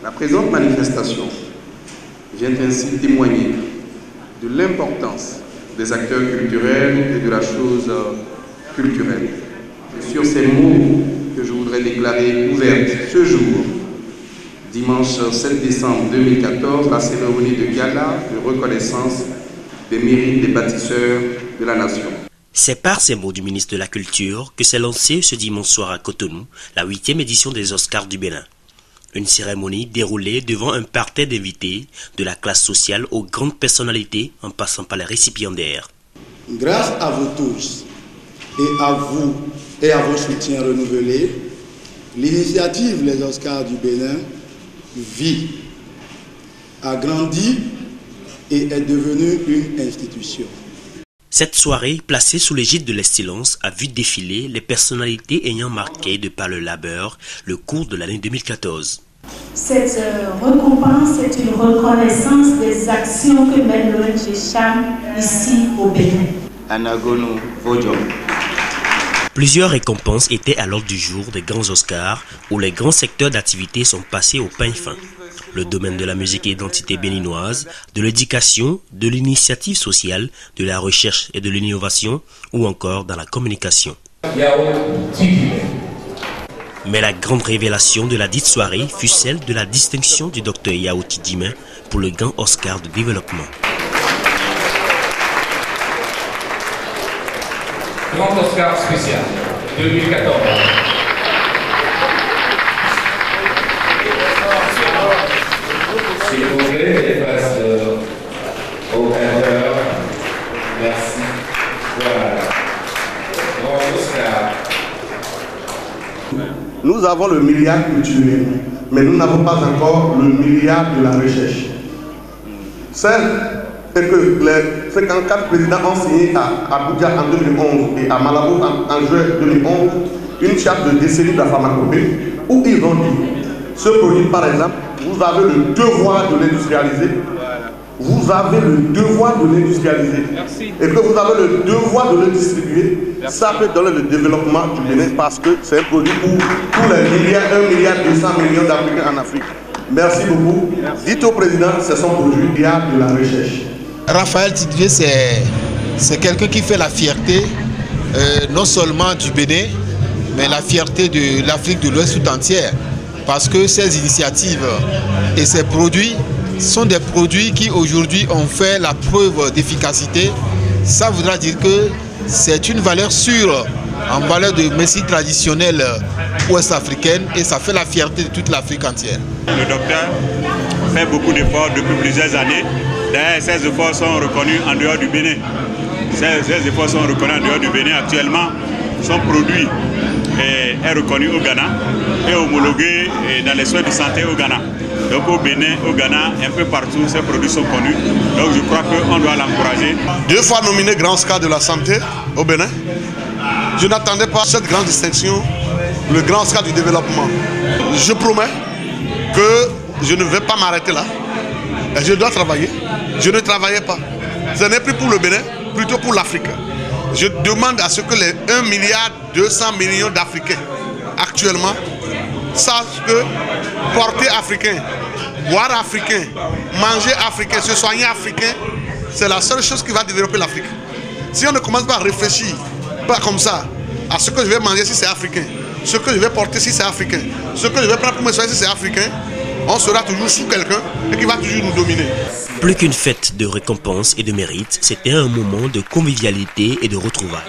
La présente manifestation vient ainsi témoigner de l'importance des acteurs culturels et de la chose culturelle. C'est sur ces mots que je voudrais déclarer ouverte ce jour, dimanche 7 décembre 2014, la cérémonie de gala de reconnaissance des mérites des bâtisseurs de la nation. C'est par ces mots du ministre de la Culture que s'est lancée ce dimanche soir à Cotonou la 8e édition des Oscars du Bénin. Une cérémonie déroulée devant un parterre d'invités de la classe sociale aux grandes personnalités en passant par les récipiendaires. Grâce à vous tous et à vos soutiens renouvelés, l'initiative Les Oscars du Bénin vit, a grandi et est devenue une institution. Cette soirée, placée sous l'égide de l'Excellence, a vu défiler les personnalités ayant marqué de par le labeur le cours de l'année 2014. Cette récompense est une reconnaissance des actions que mène l'ONG Cham ici au Bénin. Anagono Vodjo. Plusieurs récompenses étaient à l'ordre du jour des grands Oscars où les grands secteurs d'activité sont passés au peigne fin. Le domaine de la musique et identité béninoise, de l'éducation, de l'initiative sociale, de la recherche et de l'innovation ou encore dans la communication. Mais la grande révélation de la dite soirée fut celle de la distinction du Dr Yao Tidjimé pour le grand Oscar de développement. Grand Oscar spécial 2014. S'il vous plaît, les places au cadre. Merci. Voilà. Grand Oscar. Nous avons le milliard culturel, mais nous n'avons pas encore le milliard de la recherche. C'est quand 4 présidents ont signé à Abuja en 2011 et à Malabo en juin 2011 une charte de décennie de la pharmacopée où ils ont dit ce produit par exemple, vous avez le devoir de l'industrialiser. Vous avez le devoir de l'industrialiser. Et que vous avez le devoir de le distribuer. Ça peut donner le développement du Bénin parce que c'est un produit pour tous les milliards, 1 milliard 200 millions d'Africains en Afrique. Merci beaucoup. Dites au président, c'est son produit, il y a de la recherche. Raphaël Tidjimé, c'est quelqu'un qui fait la fierté non seulement du Bénin, mais la fierté de l'Afrique de l'Ouest tout entière. Parce que ces initiatives et ces produits sont des produits qui aujourd'hui ont fait la preuve d'efficacité. Ça voudra dire que c'est une valeur sûre en valeur de médecine traditionnelle ouest-africaine et ça fait la fierté de toute l'Afrique entière. Le docteur fait beaucoup d'efforts depuis plusieurs années. D'ailleurs, ces efforts sont reconnus en dehors du Bénin. Ces efforts sont reconnus en dehors du Bénin. Actuellement, son produit est reconnu au Ghana et homologué dans les soins de santé au Ghana. Donc au Bénin, au Ghana, un peu partout, ces produits sont connus. Donc je crois qu'on doit l'encourager. 2 fois nominé Grand Oscar de la santé au Bénin. Je n'attendais pas cette grande distinction, le Grand Oscar du développement. Je promets que je ne vais pas m'arrêter là. Et je dois travailler. Je ne travaillais pas. Ce n'est plus pour le Bénin, plutôt pour l'Afrique. Je demande à ce que les 1 milliard 200 millions d'Africains actuellement sachent que porter africain, boire africain, manger africain, se soigner africain, c'est la seule chose qui va développer l'Afrique. Si on ne commence pas à réfléchir, pas comme ça, à ce que je vais manger si c'est africain, ce que je vais porter si c'est africain, ce que je vais prendre pour me soigner si c'est africain, on sera toujours sous quelqu'un et qui va toujours nous dominer. Plus qu'une fête de récompense et de mérite, c'était un moment de convivialité et de retrouvailles.